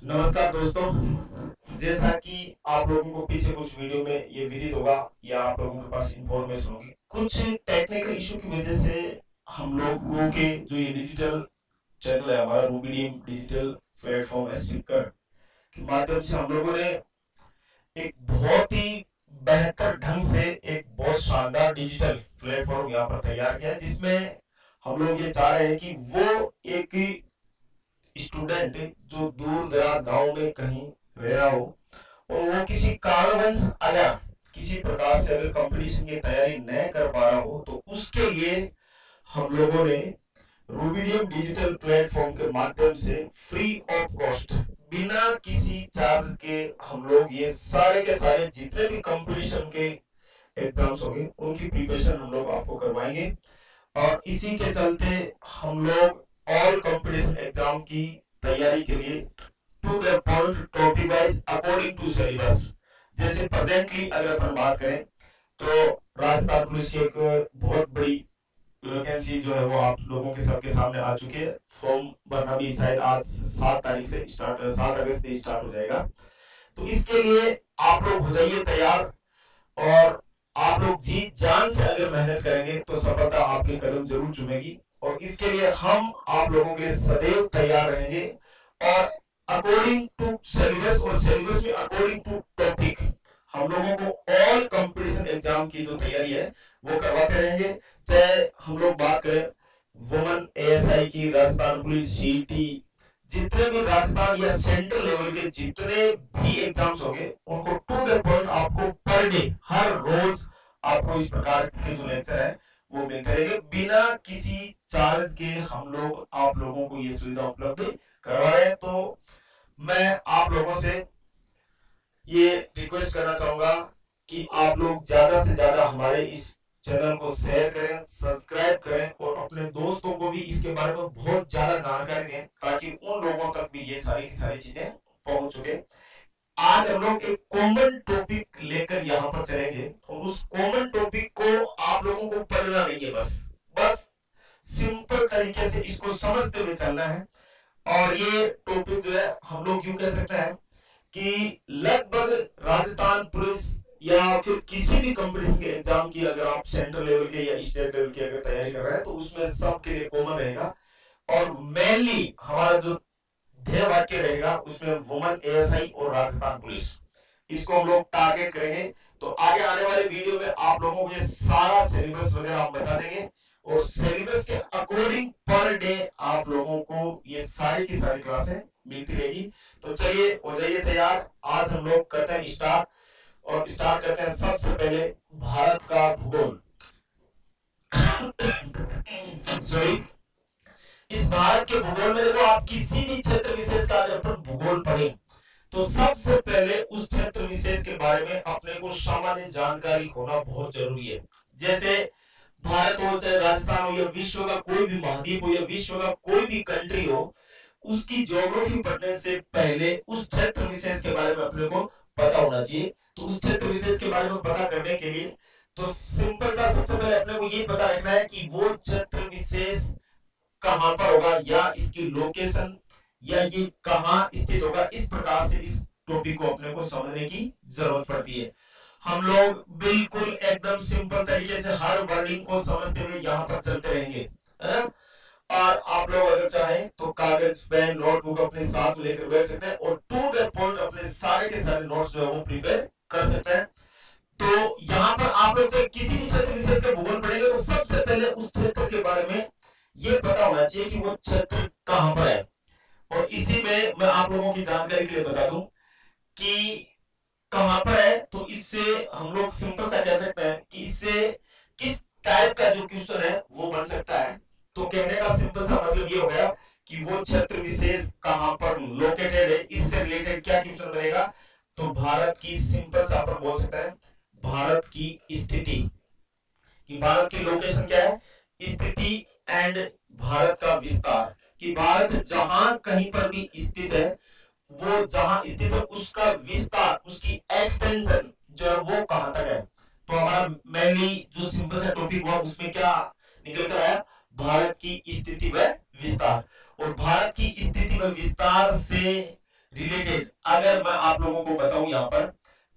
नमस्कार दोस्तों, जैसा कि आप लोगों को पीछे कुछ वीडियो में ये विदित होगा या आप लोगों के पास इंफॉर्मेशन होगी, कुछ टेक्निकल इशू की वजह से हम लोगों के जो ये डिजिटल चैनल है हमारा रूबीडियम डिजिटल प्लेटफॉर्म स्पीकर के माध्यम से हम लोगों ने एक बहुत ही बेहतर ढंग से एक बहुत शानदार डिजिटल प्लेटफॉर्म यहाँ पर तैयार किया है, जिसमें हम लोग ये चाह रहे हैं कि वो एक स्टूडेंट जो दूर दराज गांव में कहीं रह रहा हो और वो किसी कारणवश अगर किसी प्रकार से अगर कंपटीशन की तैयारी न कर पा रहा हो तो उसके लिए हम लोगों ने रूबीडियम डिजिटल प्लेटफॉर्म के माध्यम से फ्री ऑफ कॉस्ट बिना किसी चार्ज के हम लोग ये सारे के सारे जितने भी कंपटीशन के एग्जाम्स होंगे उनकी प्रिपरेशन हम लोग आपको करवाएंगे। और इसी के चलते हम लोग ऑल कंपटीशन एग्जाम की तैयारी के लिए to the point topic wise according to syllabus, जैसे प्रेजेंटली अगर अपन बात करें तो राजस्थान पुलिस की एक बहुत बड़ी वैकेंसी जो है वो आप लोगों के सबके सामने आ चुकी है। फॉर्म भरना भी शायद आज 7 तारीख से स्टार्ट 7 अगस्त से स्टार्ट हो जाएगा। तो इसके लिए आप लोग हो जाइए तैयार और आप लोग जी जान से अगर मेहनत करेंगे तो सफलता आपके कदम जरूर चूमेगी। और इसके लिए हम आप लोगों के लिए सदैव तैयार रहेंगे और अकॉर्डिंग टू सिलेबस और सिलेबस में अकॉर्डिंग टू टॉपिक हम लोगों को ऑल कंपटीशन एग्जाम की जो तैयारी है वो करवाते रहेंगे। चाहे हम लोग बात करें वुमेन एएसआई की, राजस्थान पुलिस सीटी, जितने भी राजस्थान या सेंट्रल लेवल के जितने भी एग्जाम्स होंगे उनको टू द पॉइंट आपको पर डे हर रोज आपको इस प्रकार के जो लेक्चर है वो मिलते रहेंगे बिना किसी चार्ज के। हम लोग आप लोगों को ये सुविधा उपलब्ध करवा रहे हैं। तो मैं आप लोगों से ये रिक्वेस्ट करना चाहूंगा कि आप लोग ज्यादा से ज्यादा हमारे इस चैनल को शेयर करें, सब्सक्राइब करें और अपने दोस्तों को भी इसके बारे में बहुत ज्यादा जानकारी दें ताकि उन लोगों तक भी ये सारी की सारी चीजें पहुंच चुके। आज हम लोग एक कॉमन टॉपिक लेकर यहाँ पर चलेंगे और उस कॉमन टॉपिक को आप लोगों को पढ़ना नहीं है, बस बस सिंपल तरीके से इसको समझते हुए चलना है। और ये टॉपिक जो है हम लोग यूं कह सकते हैं कि लगभग राजस्थान पुलिस या फिर किसी भी कंपटीशन के एग्जाम की अगर आप सेंट्रल लेवल के या स्टेट लेवल की अगर तैयारी कर रहे हैं तो उसमें सबके लिए कॉमन रहेगा। और मेनली हमारा जो ध्येय वाक्य रहेगा उसमें वुमेन एएसआई और राजस्थान पुलिस, इसको हम लोग टारगेट करेंगे। तो आगे आने वाले वीडियो में आप लोगों को ये सारा सिलेबस वगैरह हम बता देंगे और सिलेबस के अकॉर्डिंग पर डे आप लोगों को ये सारी की सारी क्लासें मिलती रहेगी। तो चलिए हो जाइए तैयार, आज हम लोग करते हैं स्टार्ट और स्टार्ट करते हैं सबसे पहले भारत का भूगोल। सॉरी, इस भारत के भूगोल में देखो आप किसी भी क्षेत्र विशेष का अगर अपन भूगोल पढ़े तो सबसे पहले उस क्षेत्र विशेष के बारे में अपने को सामान्य जानकारी होना बहुत जरूरी है। जैसे भारत हो चाहे राजस्थान हो या विश्व का कोई भी महाद्वीप हो या विश्व का कोई भी कंट्री हो, उसकी ज्योग्राफी पढ़ने से पहले उस क्षेत्र विशेष के बारे में अपने को पता होना चाहिए। तो उस क्षेत्र विशेष के बारे में पता करने के लिए तो सिंपल सा सबसे पहले अपने को ये पता रखना है कि वो क्षेत्र विशेष कहां पर होगा या इसकी लोकेशन या ये कहां स्थित होगा। इस प्रकार से इस टॉपिक को अपने को समझने की जरूरत पड़ती है। हम लोग बिल्कुल एकदम सिंपल तरीके से हर वर्डिंग को समझते हुए यहाँ पर चलते रहेंगे, है ना। और आप लोग अगर चाहें तो कागज पेन नोटबुक अपने साथ में लेकर बैठ सकते हैं और टू द पॉइंट अपने सारे के सारे नोट्स जो है वो प्रिपेयर कर सकते हैं। तो यहाँ पर आप लोग जब किसी भी क्षेत्र विशेष का भूगोल पढ़ेंगे तो सबसे पहले उस क्षेत्र के बारे में ये पता होना चाहिए कि वो क्षेत्र कहां पर है। और इसी में मैं आप लोगों की जानकारी के लिए बता दूं कि कहां पर है, तो इससे हम लोग सिंपल सा कह सकते हैं कि इससे किस टाइप का जो क्वेश्चन है वो बन सकता है। तो कहने का सिंपल सा मतलब ये हो गया कि वो क्षेत्र विशेष कहां पर लोकेटेड है, इससे रिलेटेड क्या क्वेश्चन बनेगा। तो भारत की सिंपल सा अपन बोल सकते हैं भारत की स्थिति, कि भारत की लोकेशन क्या है, स्थिति एंड भारत का विस्तार, कि भारत जहां कहीं पर भी स्थित है वो जहां स्थित है उसका विस्तार, उसकी एक्सटेंशन जो है वो कहां तक है। तो हमारा मेनली जो सिंपल सा टॉपिक हुआ उसमें क्या निकल कर आया, भारत की स्थिति व विस्तार। और भारत की स्थिति व विस्तार से रिलेटेड अगर मैं आप लोगों को बताऊं यहाँ पर,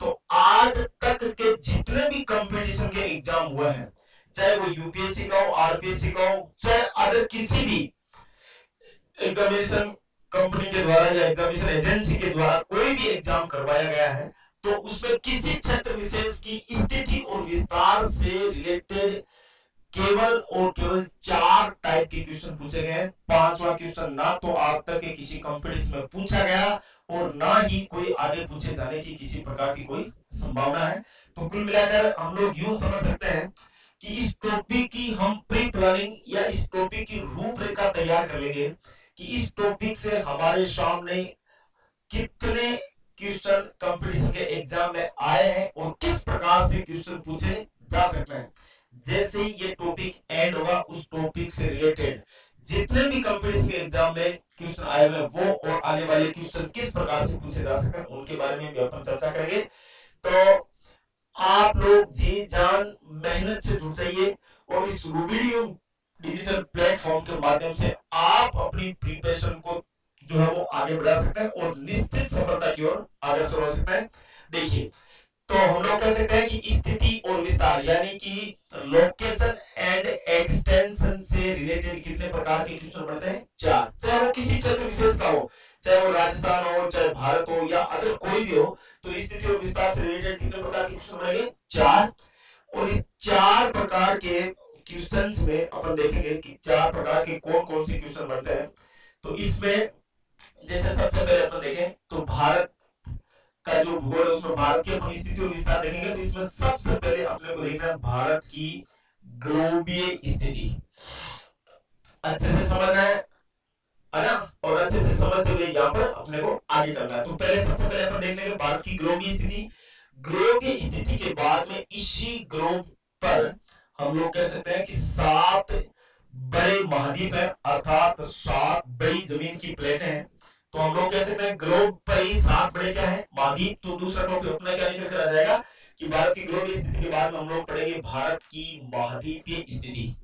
तो आज तक के जितने भी कंपटीशन के एग्जाम हुए हैं, चाहे वो यूपीएससी का हो, आरपीएससी का हो, चाहे अदर किसी भी एग्जामिनेशन कंपनी के द्वारा या एग्जामिनेशन एजेंसी के द्वारा कोई भी एग्जाम करवाया गया है, तो उसमें किसी क्षेत्र विशेष की स्थिति और विस्तार से रिलेटेड केवल और केवल 4 टाइप के क्वेश्चन पूछे गए हैं। 5वां क्वेश्चन ना तो आज तक के किसी कंपटीशन में पूछा गया और ना ही कोई आगे पूछे जाने की किसी प्रकार की कोई संभावना है। तो कुल मिलाकर हम लोग यूं समझ सकते हैं कि इस टॉपिक की हम प्री प्लानिंग या इस टॉपिक की रूपरेखा तैयार कर लेंगे कि इस टॉपिक से हमारे सामने कितने क्वेश्चन कंपटीशन के एग्जाम में आए हैं और किस प्रकार से क्वेश्चन पूछे जा सकते हैं। जैसे ही ये टॉपिक एंड होगा, उस टॉपिक से रिलेटेड जितने भी कंपटीशन के एग्जाम में क्वेश्चन आए हुए वो और आने वाले क्वेश्चन किस प्रकार से पूछे जा सकते हैं उनके बारे में भी अपन चर्चा करेंगे। तो आप लोग जी जान मेहनत से जुड़ जाइए और इस रूबीडियम डिजिटल प्लेटफॉर्म के माध्यम से आप अपनी प्रिपरेशन को जो है वो आगे बढ़ा सकते हैं और निश्चित सफलता की ओर अग्रसर हो सकते हैं। देखिए, तो हम लोग कह सकते हैं कि स्थिति और विस्तार यानी कि लोकेशन एंड एक्सटेंशन से रिलेटेड कितने प्रकार के क्वेश्चन बनते हैं? 4। चाहे वो किसी क्षेत्र विशेष का हो, चाहे वो राजस्थान हो, चाहे भारत हो या अदर कोई भी हो, तो स्थिति और विस्तार से रिलेटेड कितने प्रकार के क्वेश्चन बनेंगे? 4। और इस 4 प्रकार के क्वेश्चंस में अपन देखेंगे कि 4 प्रकार के कौन कौन से क्वेश्चन बनते हैं। तो इसमें जैसे सबसे पहले अपन देखें तो भारत का जो भूगोल है उसमें भारत की अपन स्थिति और विस्तार देखेंगे। तो इसमें सबसे पहले अपने को देखना है भारत की ग्लोबीय स्थिति। अच्छे से समझना है ना, और अच्छे से समझते हुए यहाँ पर अपने को आगे चलना है। तो पहले सबसे पहले अपन देख लेंगे भारत की ग्लोबीय स्थिति। ग्लोबीय स्थिति के बाद में इसी ग्लोब पर हम लोग कह सकते हैं कि 7 बड़े महाद्वीप हैं, अर्थात 7 बड़ी जमीन की प्लेटें हैं। तो हम लोग कह सकते हैं ग्लोब पर ही 7 बड़े क्या है? महाद्वीप। तो दूसरा टॉपिक अपना क्या निकल कर आ जाएगा कि भारत की ग्लोबीय स्थिति के बाद में हम लोग पढ़ेंगे भारत की महाद्वीपीय स्थिति।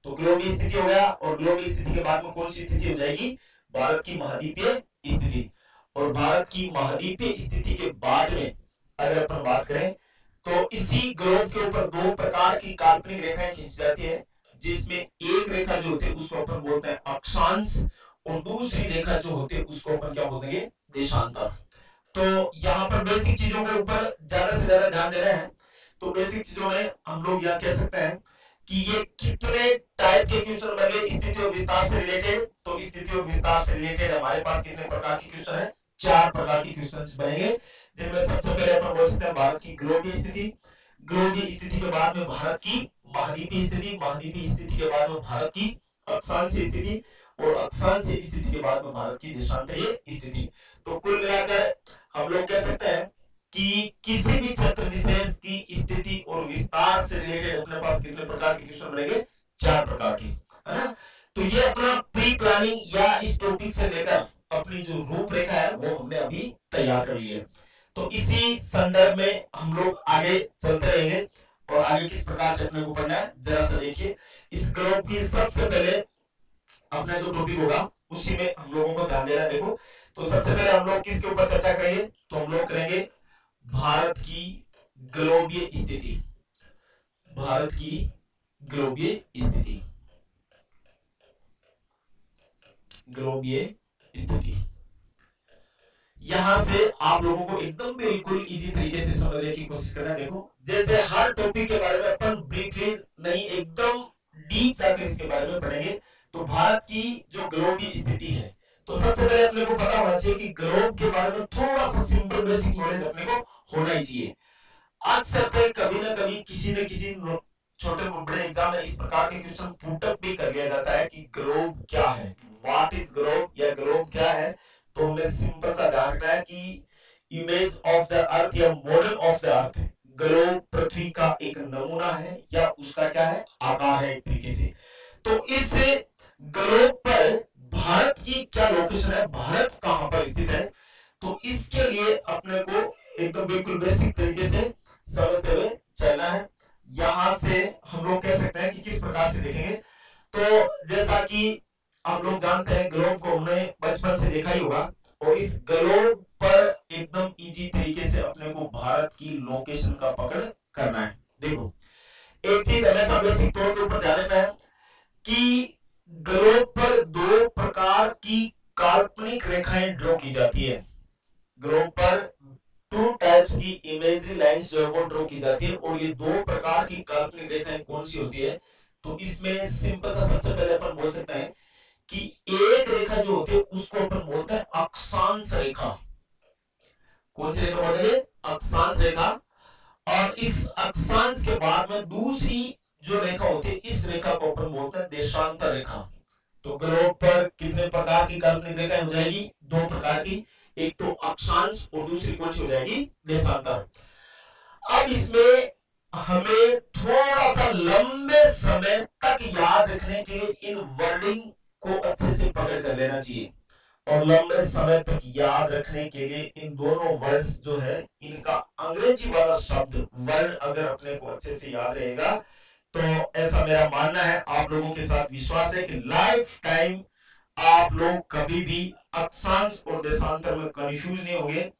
तो ग्लोबीय स्थिति हो गया और ग्लोबीय स्थिति के बाद में कौन सी स्थिति हो जाएगी? भारत की महाद्वीपीय स्थिति। और भारत की महाद्वीपीय स्थिति के बाद में अगर अपन बात करें तो इसी ग्लोब के ऊपर 2 प्रकार की काल्पनिक रेखाएं खींची जाती है, जिसमें एक रेखा जो होती है उसको अपन बोलते हैं अक्षांश और दूसरी रेखा जो होती है उसको अपन क्या बोलेंगे? देशांतर। तो यहाँ पर बेसिक चीजों के ऊपर ज्यादा से ज्यादा ध्यान दे रहे हैं। तो बेसिक चीजों में हम लोग यहाँ कह सकते हैं कि ये कितने टाइप के क्वेश्चन बने स्थिति और विस्तार से रिलेटेड। तो स्थिति और विस्तार से रिलेटेड हमारे पास कितने प्रकार के क्वेश्चन है? 4 प्रकार के क्वेश्चन बनेंगे, जिनमें सबसे पहले अपन बोल सकते हैं भारत की ग्लोबीय स्थिति। ग्लोबीय स्थिति के बाद में भारत की महाद्वीपीय स्थिति। महाद्वीपीय स्थिति के बाद में भारत की अक्षांशीय स्थिति और अक्षांशीय स्थिति के बाद में भारत की देशांतरीय स्थिति। तो कुल मिलाकर हम लोग कह सकते हैं कि किसी भी क्षेत्र विशेष की स्थिति और विस्तार से रिलेटेड अपने पास कितने प्रकार के क्वेश्चन बनेंगे? 4 प्रकार के, है ना। तो ये अपना प्री प्लानिंग या इस टॉपिक से लेकर अपनी जो रूपरेखा है वो हमने अभी तैयार कर ली है। तो इसी संदर्भ में हम लोग आगे चलते रहेंगे और आगे किस प्रकार से अपने को पढ़ना है जरा सा देखिए। इस ग्रुप की सबसे पहले अपना जो टॉपिक होगा उसी में हम लोगों को ध्यान देना है। देखो, तो सबसे पहले हम लोग किसके ऊपर चर्चा करेंगे? तो हम लोग करेंगे भारत की ग्लोबीय स्थिति। भारत की ग्लोबीय स्थिति, ग्लोबीय स्थिति। यहां से आप लोगों को एकदम बिल्कुल इजी तरीके से समझने की कोशिश करना है। देखो, जैसे हर टॉपिक के बारे में अपन ब्रीफली नहीं एकदम डीप जाकर इसके बारे में पढ़ेंगे। तो भारत की जो ग्लोबीय स्थिति है, तो सबसे पहले अपने को पता होना चाहिए कि ग्लोब के बारे में थोड़ा सा सिंपल बेसिक नॉलेज अपने को होना ही चाहिए। अक्सर पे कभी ना कभी किसी न किसी छोटे बड़े एग्जाम में इस प्रकार के क्वेश्चन पुटअप भी कर लिया जाता है कि ग्लोब क्या है, व्हाट इज ग्लोब या ग्लोब क्या है। तो हमें सिंपल सा ध्यान रखना है कि इमेज ऑफ द अर्थ या model of the earth, globe पृथ्वी का एक नमूना है या उसका क्या है? आकार है एक तरीके से। तो इस ग्लोब पर भारत की क्या लोकेशन है, भारत कहां पर स्थित है, तो इसके लिए अपने को एकदम बिल्कुल बेसिक तरीके से समझते हुए चलना है। यहां से हम लोग कह सकते हैं कि किस प्रकार से देखेंगे। तो जैसा कि आप लोग जानते हैं ग्लोब को हमने बचपन से देखा ही होगा। और इस ग्लोब पर एकदम इजी तरीके से अपने को भारत की लोकेशन का पकड़ करना है। देखो एक चीज हमेशा बेसिक तौर के ऊपर ध्यान रखना है कि ग्लोब पर दो प्रकार की काल्पनिक रेखाएं ड्रॉ की जाती है। ग्लोब पर टू टाइप्स की इमेजरी लाइंस जो है वो ड्रॉ की जाती है, और ये दो प्रकार की काल्पनिक रेखाएं कौन सी होती है? तो इसमें सिंपल सा सबसे पहले अपन बोल सकते हैं कि एक रेखा जो होती है उसको अपन बोलते हैं अक्षांश रेखा। कौन सी रेखा बोलेंगे? अक्षांश रेखा। और इस अक्षांश के बाद में दूसरी जो रेखा होती है इस रेखा को अपन बोलते हैं देशांतर रेखा। तो ग्लोब पर कितने प्रकार की काल्पनिक रेखाएं हो जाएगी? दो प्रकार की, एक तो अक्षांश और दूसरी कौन सी हो जाएगी? देशांतर। अब इसमें हमें थोड़ा सा लंबे समय तक याद रखने के लिए इन वर्डिंग को अच्छे से पकड़ कर लेना चाहिए, और लंबे समय तक याद रखने के लिए इन दोनों वर्ड्स जो है इनका अंग्रेजी वाला शब्द वर्ड अगर अपने को अच्छे से याद रहेगा तो ऐसा मेरा मानना है, आप लोगों के साथ विश्वास है कि लाइफ टाइम आप लोग कभी भी अक्षांश और देशांतर में कंफ्यूज नहीं होंगे,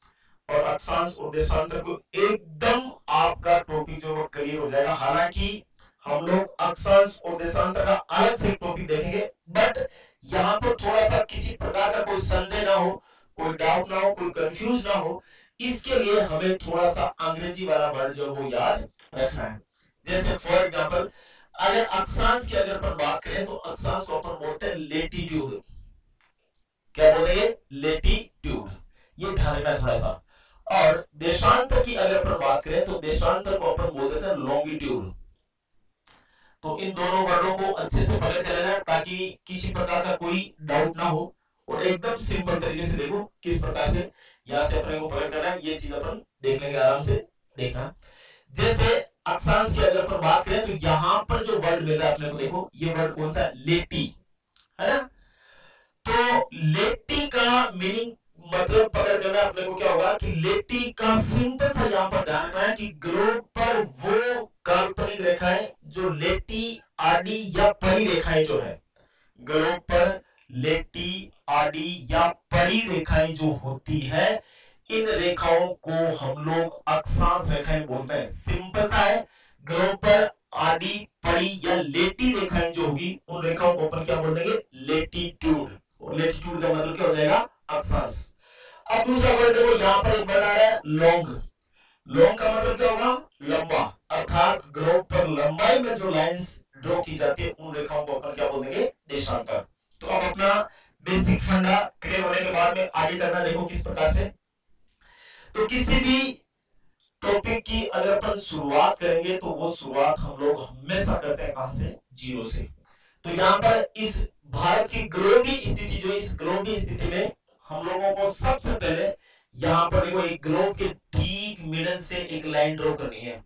और अक्षांश और देशांतर को एकदम आपका टॉपिक जो वो क्लियर हो जाएगा। हालांकि हम लोग अक्षांश और देशांतर का अलग से टॉपिक देखेंगे, बट यहां पर थोड़ा सा किसी प्रकार का कोई संदेह ना हो, कोई डाउट ना हो, कोई कंफ्यूज ना हो, इसके लिए हमें थोड़ा सा अंग्रेजी वाला वर्ड जो वो याद रखना है। जैसे फॉर एग्जांपल अगर अक्षांश की अगर अपन बात करें तो अक्षांश को अपन बोलते हैं लेटीट्यूड। क्या बोलेंगे? लेटीट्यूड। ये ध्यान रखना थोड़ा सा। और देशांतर की अगर अपन बात करें तो देशांतर को अपन बोल देते हैं लॉन्गिट्यूड। तो इन दोनों वर्डों को अच्छे से पकड़ कर लेना ताकि किसी प्रकार का कोई डाउट ना हो, और एकदम सिंपल तरीके से देखो किस प्रकार से यहां से अपने को पकड़ करना है, ये चीज अपन देख लेंगे आराम से। देखना जैसे अक्षांश की अगर अपन बात करें तो यहां पर जो वर्ड मिल रहा है अपने को, देखो ये वर्ड कौन सा? लेटी, है ना? तो लेटी का मीनिंग मतलब पकड़ करना अपने को क्या होगा कि लेटी का सिंपल सा यहां पर ध्यान रखना है कि ग्लोब पर वो काल्पनिक रेखाएं जो लेटी आडी या परी रेखाएं जो है, ग्लोब पर लेटी आडी या परी रेखाएं जो होती है, इन रेखाओं को हम लोग अक्षांश रेखाएं बोलते हैं। सिंपल सा है, ग्लोब पर आडी परी या लेटी रेखाएं जो होगी उन रेखाओं को अपन क्या बोल देंगे? लेटीट्यूड। और लेटीट्यूड का मतलब क्या हो जाएगा? अक्षांश। अब दूसरा वर्ड देखो, यहां पर एक वर्ड आ रहा है लॉन्ग। लॉन्ग का मतलब क्या होगा? लंबा। अर्थात ग्लोब पर लंबाई में जो लाइंस ड्रॉ की जाती है उन रेखाओं को अपन क्या बोल देंगे? देशांतर। तो अब अपना बेसिक फंडा क्लियर होने के बाद में आगे चलना देखो किस प्रकार से। तो किसी भी टॉपिक की अगर अपन शुरुआत करेंगे तो वो शुरुआत हम लोग हमेशा करते हैं कहां से? जीरो से। तो यहां पर इस भारत की ग्लोबी स्थिति जो, इस ग्लोबी स्थिति में हम लोगों को सबसे पहले यहां पर देखो एक ग्लोब के ठीक मिडल से एक लाइन ड्रॉ करनी है,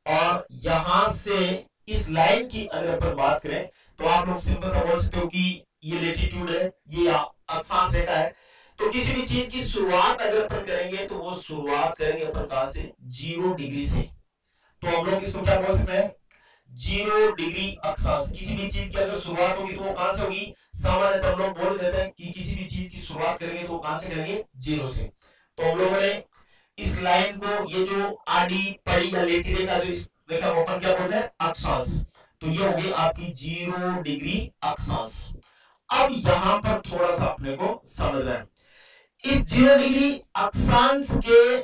और यहां से इस लाइन की अगर अपन बात करें तो आप लोग सिंपल सा बोल सकते हो कि ये लेटीट्यूड है, ये अक्षांश रेखा है। तो किसी भी चीज की शुरुआत अगर अपन करेंगे तो वो शुरुआत करेंगे अपन कहां से? 0 डिग्री से। तो हम लोग इसको क्या बोल सकते हैं? 0 डिग्री अक्षांश। किसी भी चीज की अगर शुरुआत होगी तो वो कहां से होगी? सामान्यतः हम लोग बोल देते हैं कि किसी भी चीज की शुरुआत करेंगे तो कहां से करेंगे? 0 से। तो हम लोगों ने इस लाइन को, ये जो आडी पड़ी या लेटी रेखा जो इस रेखा को अपन क्या बोलते हैं? अक्षांश। तो ये होगी आपकी 0 डिग्री अक्षांश। अब यहां पर थोड़ा सा अपने को समझना है, इस 0 डिग्री अक्षांश के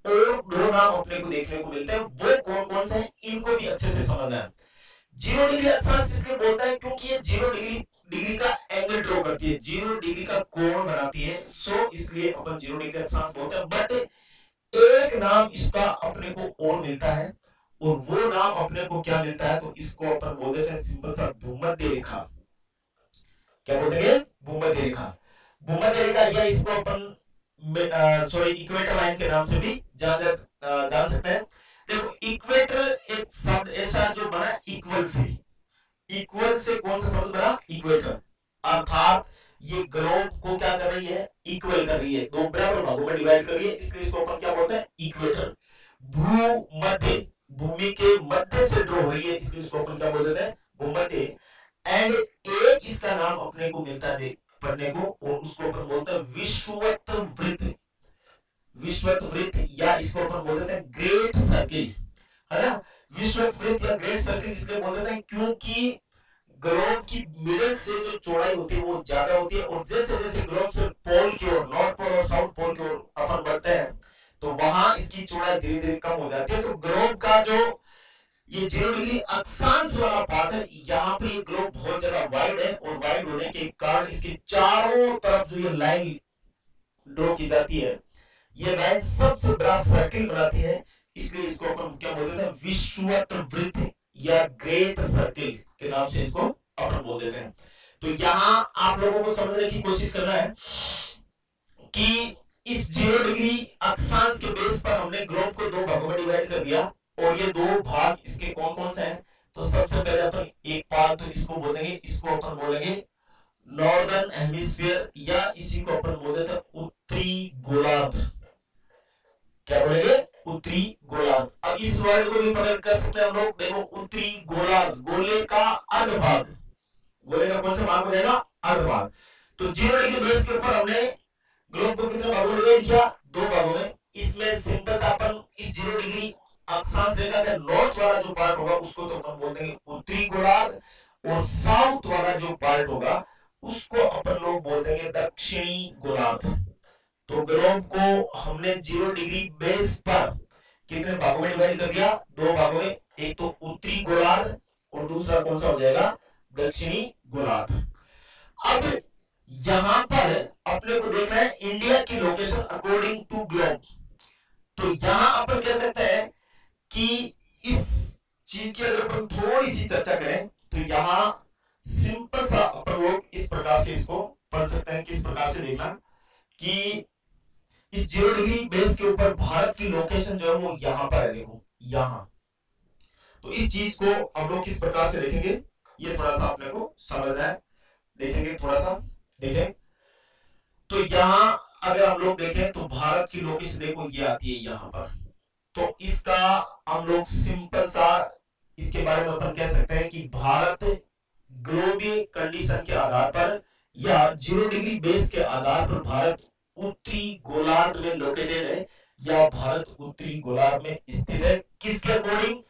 और दो नाम अपने को देखने को मिलते हैं, वो कौन कौन से हैं इनको भी अच्छे से समझना है। 0 डिग्री अक्षांश इसलिए बोलता है क्योंकि ये 0 डिग्री का एंगल ड्रॉ करती है, 0 डिग्री का कोण बनाती है, सो इसलिए अपन 0 डिग्री अक्षांश बोलते हैं। बट एक नाम इसका अपने को और मिलता है, और वो नाम अपने को क्या मिलता है? तो इसको अपन बोल देते हैं सिंपल सा भूमध्य रेखा। क्या बोलेंगे? भूमध्य रेखा। भूमध्य रेखा या इसको अपन सॉरी इक्वेटर लाइन के नाम से भी जान सकते हैं। देखो इक्वेटर एक शब्द ऐसा जो बना इक्वल से, इक्वल से कौन सा शब्द बना? इक्वेटर। अर्थात ये ग्लोब को क्या कर रही है? इक्वल कर रही है, दो बराबर भागों में डिवाइड कर रही है, इसलिए इसको अपन क्या बोलते हैं? इक्वेटर। भूमध्य, भूमि के मध्य से ड्रॉ हो रही है, इसलिए इसको अपन क्या बोल देते हैं? भूमध्य। एंड एक इसका नाम अपने को मिलता है पढ़ने को, और उसको अपन बोलते हैं विषुवत विश्वत वृत्त या इसको अपन बोल देते हैं ग्रेट सर्किल, है ना। विश्वत वृत्त या ग्रेट सर्किल इसलिए बोल देते हैं क्योंकि ग्लोब की मिडल से जो चौड़ाई होती है वो ज्यादा होती है, और जैसे जैसे ग्लोब से पोल की ओर, नॉर्थ पोल और साउथ पोल की ओर अपन बढ़ते हैं तो वहां इसकी चौड़ाई धीरे धीरे कम हो जाती है। तो ग्लोब का जो ये 0 डिग्री अक्षांश वाला पार्ट है, यहाँ पे ये ग्लोब बहुत ज्यादा वाइड है, और वाइड होने के कारण इसके चारों तरफ जो ये लाइन ड्रॉ की जाती है, ये लाइन सबसे बड़ा सर्किल बनाती है, इसलिए इसको अपन क्या बोलते हैं, विश्वत वृत्त या ग्रेट सर्किल के नाम से इसको अपन बोल देते हैं। तो यहां आप लोगों को समझने की कोशिश करना है कि इस 0 डिग्री अक्षांश के बेस पर हमने ग्लोब को 2 भागों में डिवाइड कर दिया, और ये 2 भाग इसके कौन कौन से हैं। तो सबसे पहले अपन एक पार्ट तो इसको बोलेंगे, इसको अपन बोलेंगे नॉर्दर्न हेमिस्फीयर, या इसी को अपन बोल देते हैं उत्तरी गोलार्ध। क्या बोलेंगे, उत्तरी गोलार्ध। अब इस वर्ड को भी पकड़ कर सकते हैं हम लोग, देखो उत्तरी गोलार्ध, गोले का अर्ध भाग, गोले का कौन सा भाग हो जाएगा, अर्ध भाग। तो 0 डिग्री बेस के ऊपर हमने ग्लोब को कितने भागों में डिवाइड किया, 2 भागों में। इसमें सिंपल सा अपन इस 0 डिग्री अक्षांश रेखा का नॉर्थ वाला जो पार्ट होगा उसको तो अपन बोल देंगे उत्तरी गोलार्ध, और साउथ वाला जो पार्ट होगा उसको अपन लोग बोल देंगे दक्षिणी गोलार्ध। तो ग्लोब को हमने 0 डिग्री बेस पर कितने भागों में डिवाइड कर दिया, 2 भागों में, एक तो उत्तरी गोलार्ध और दूसरा कौन सा हो जाएगा, दक्षिणी गोलार्ध। अब यहां पर अपने को देखना है इंडिया की लोकेशन अकॉर्डिंग टू ग्लोब। तो यहां अपन कह सकते हैं कि इस चीज की अगर अपन थोड़ी सी चर्चा करें तो यहां सिंपल सा अपन लोग इस प्रकार से इसको पढ़ सकते हैं। किस प्रकार से देखना कि इस 0 डिग्री बेस के ऊपर भारत की लोकेशन जो है वो यहां पर है, देखो यहां। तो इस चीज को हम लोग किस प्रकार से देखेंगे, ये थोड़ा सा अपने को समझना है, देखेंगे थोड़ा सा, देखें। तो यहां अगर हम लोग देखें तो भारत की लोकेशन देखो ये आती है यहां पर। तो इसका हम लोग सिंपल सा इसके बारे में अपन कह सकते हैं कि भारत ग्लोबल कंडीशन के आधार पर या 0 डिग्री बेस के आधार पर भारत उत्तरी गोलार्ध में लोकेटेड है, या भारत उत्तरी गोलार्ध में स्थित है। किसके अकॉर्डिंग,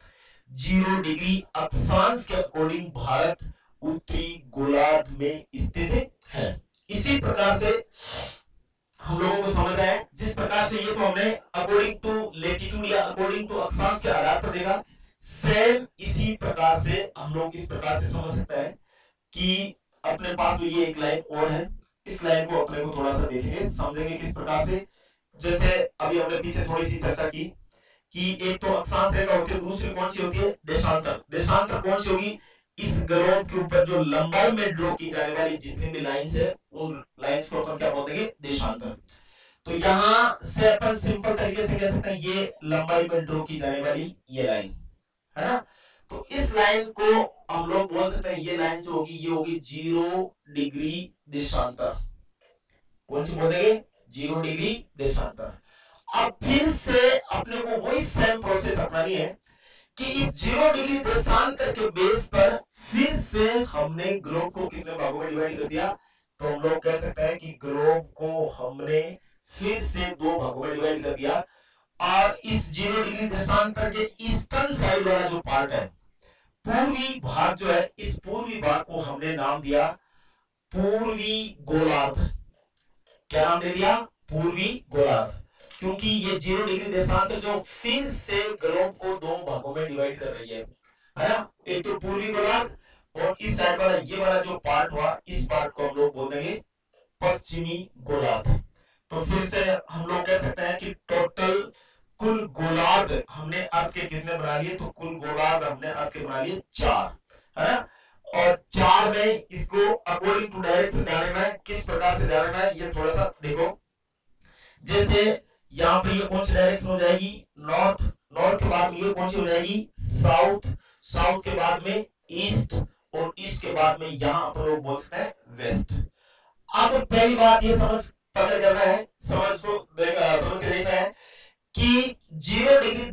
0 डिग्री अक्षांश के अकॉर्डिंग भारत उत्तरी गोलार्ध में स्थित है। इसी प्रकार से हम लोगों को समझना है, जिस प्रकार से ये तो हमने अकॉर्डिंग टू लेटिट्यूड या अकॉर्डिंग टू अक्षांश के आधार पर देखा, सेम इसी प्रकार से हम लोग इस प्रकार से समझ सकते हैं कि अपने पास में ये एक लाइन और है, इस लाइन को अपने को थोड़ा सा देखेंगे, समझेंगे किस प्रकार से। जैसे अभी हमने पीछे थोड़ी सी चर्चा की कि एक तो अक्षांश रेखा होती है, दूसरी कौन सी होती है, देशांतर। देशांतर कौन सी होगी, इस ग्लोब के ऊपर जो लंबाई में ड्रॉ की जाने वाली जितनी भी लाइंस है उन लाइंस को अपन क्या बोल देंगे, देशांतर। तो यहां से अपन सिंपल तरीके से कह सकते हैं ये लंबाई में ड्रॉ की जाने वाली ये लाइन है ना। तो इस लाइन को हम लोग बोल सकते हैं ये लाइन जो होगी ये होगी 0 डिग्री देशांतर। कौन सी बोलेंगे, 0 डिग्री देशांतर। अब फिर से अपने को वही सेम प्रोसेस अपनानी है कि इस 0 डिग्री देशांतर के बेस पर फिर से हमने ग्लोब को कितने भागों में डिवाइड कर दिया। तो हम लोग कह सकते हैं कि ग्लोब को हमने फिर से 2 भागों में डिवाइड कर दिया, और इस 0 डिग्री देशांतर के ईस्टर्न साइड वाला जो पार्ट है, पूर्वी भाग जो है, इस पूर्वी भाग को हमने नाम दिया पूर्वी गोलार्ध। क्या नाम दे दिया, पूर्वी गोलार्ध, क्योंकि ये 0 डिग्री देशांतर जो फिर से ग्लोब को 2 भागों में डिवाइड कर रही है ना। एक तो पूर्वी गोलार्ध, और इस साइड वाला ये वाला जो पार्ट हुआ, इस पार्ट को हम लोग बोल देंगे पश्चिमी गोलार्ध। तो फिर से हम लोग कह सकते हैं कि टोटल कुल गोलार्ध हमने अर्थ के कितने बना लिए, तो कुल गोलार्ध हमने अर्थ के बना लिए 4, है ना। और 4 में इसको अकॉर्डिंग टू डायरेक्शन ध्यान रखना है। किस प्रकार से ध्यान रखना है, ये थोड़ा सा देखो। जैसे यहाँ पे ये कौन सी डायरेक्शन हो जाएगी, नॉर्थ। नॉर्थ के बाद में ये कौन सी हो जाएगी, साउथ। साउथ के बाद में ईस्ट, और ईस्ट के बाद में यहाँ अपन लोग बोल सकते हैं वेस्ट। अब पहली बात ये समझ पता करना है, समझ के देखना है कि 0 डिग्री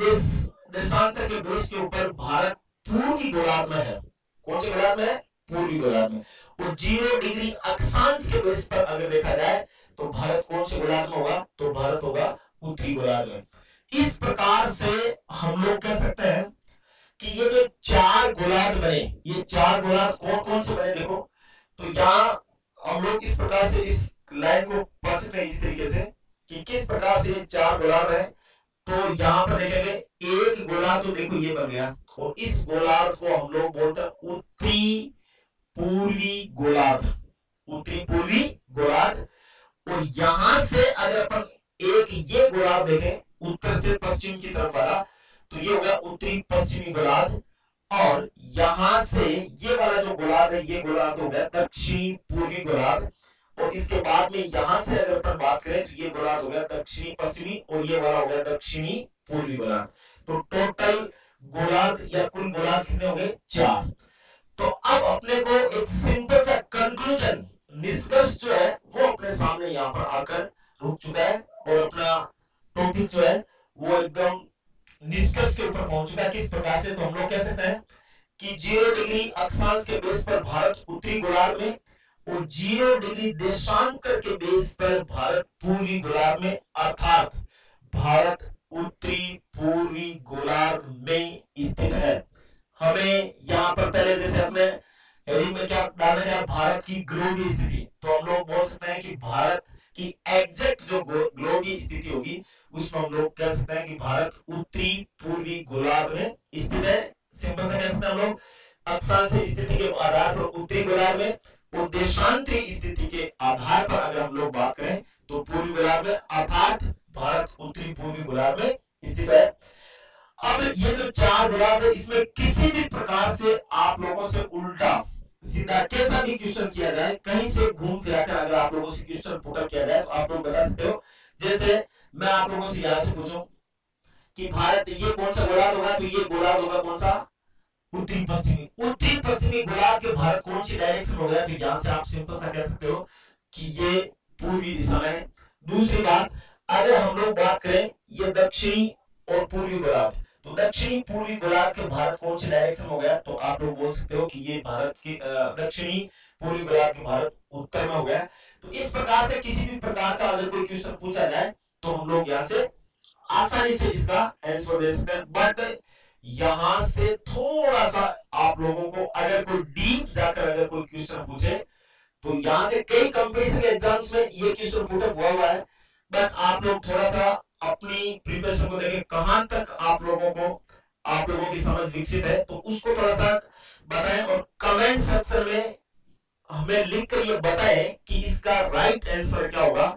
देशांतर के बेस के ऊपर भारत पूर्वी गोलार्ध में है। कौन से गोलार्ध में है, पूर्वी गोलार्ध में। और 0 डिग्री अक्षांश के बेस पर अगर देखा जाए तो भारत कौन से गोलार्ध में होगा, तो भारत होगा उत्तरी गोलार्ध में। इस प्रकार से हम लोग कह सकते हैं कि ये जो चार गोलार्ध बने, ये चार गोलार्ध कौन कौन से बने देखो, तो यहाँ हम लोग इस प्रकार से इस लाइन को पढ़ सकते हैं इस तरीके से कि किस प्रकार से ये चार गोलार्ध है। तो यहाँ पर देखेंगे एक गोलार्ध तो देखो ये बन गया, और इस गोलार्ध को हम लोग बोलते हैं उत्तरी पूर्वी गोलार्ध, उत्तरी पूर्वी गोलार्ध। और यहां से अगर अपन एक ये गोलार्ध देखें उत्तर से पश्चिम की तरफ वाला, तो ये हो गया उत्तरी पश्चिमी गोलार्ध। और यहां से ये वाला जो गोलार्ध है, ये गोलार्ध हो गया दक्षिणी पूर्वी गोलार्ध। और इसके बाद में यहां से अगर अपन बात करें तो ये गोलार्ध हो गया दक्षिणी पश्चिमी, और ये वाला हो गया दक्षिणी पूर्वी गोलार्ध। तो टोटल गोलार्ध या कुल गोलार्ध कितने हो गए? चार। तो अब अपने को एक सिंपल सा कंक्लूजन, निष्कर्ष जो है वो अपने सामने यहाँ पर आकर रुक चुका है, और अपना टॉपिक जो है वो एकदम निष्कर्ष के ऊपर पहुंच चुका है। किस प्रकार से? तो हम लोग कह सकते हैं कि 0 डिग्री अक्षांश के बेस पर भारत उत्तरी गोलार्ध में, और 0 डिग्री देशांतर के बेस पर भारत पूर्वी गोलार्ध में, अर्थात भारत उत्तरी पूर्वी गोलार्ध में स्थित है। हमें यहाँ पर पहले जैसे हमने हेडिंग में क्या डालना है, भारत की ग्लोबी स्थिति, तो हम लोग बोल सकते हैं कि भारत की एग्जैक्ट जो ग्लोबी स्थिति होगी उसमें हम लोग कह सकते हैं कि भारत उत्तरी पूर्वी गोलार्ध में स्थित है। सिंपल से कह सकते हैं हम लोग अक्षांश स्थिति के आधार पर उत्तरी गोलार्ध में, और देशांतरी स्थिति के आधार पर अगर हम लोग बात करें तो पूर्वी गोलार्ध में, अर्थात भारत उत्तरी पूर्वी गोलार्ध में स्थित है। अब ये जो चार गोलार्ध है, इसमें किसी भी प्रकार से आप लोगों से उल्टा सीधा कैसा भी क्वेश्चन किया जाए, कहीं से घूम फिरा कर अगर आप लोगों से क्वेश्चन पुटअप किया जाए तो आप लोग बता सकते हो। जैसे मैं आप लोगों से यहां से पूछूं कि भारत ये कौन सा गोलार्ध होगा, तो ये गोलार्ध होगा कौन सा? उत्तरी पश्चिमी। उत्तरी पश्चिमी गोलार्ध के भारत कौन सी डायरेक्शन हो गया, तो यहां से आप सिंपल सा कह सकते हो कि ये पूर्वी दिशा में है। दूसरी बात, अगर हम लोग बात करें ये दक्षिणी और पूर्वी गोलार्ध, तो दक्षिणी पूर्वी गोलार्ध के भारत कौन सी डायरेक्शन हो गया, तो आप लोग बोल सकते हो कि ये भारत के दक्षिणी पूर्वी गोलार्ध के भारत उत्तर में हो गया। तो इस प्रकार से किसी भी प्रकार का अगर कोई क्वेश्चन पूछा जाए तो हम लोग यहाँ से आसानी से इसका आंसर दे सकते हैं। बट यहां से थोड़ा सा आप लोगों को अगर कोई डीप जाकर अगर कोई क्वेश्चन पूछे, तो यहां से कई कंपटीशन एग्जाम्स में ये क्वेश्चन पुटअप हुआ है, बट आप लोग थोड़ा सा अपनी प्रिपरेशन को देखें कहां तक आप लोगों की समझ विकसित है, तो उसको थोड़ा सा बताएं, और कमेंट सेक्शन में हमें लिखकर ये बताएं कि इसका राइट आंसर क्या होगा।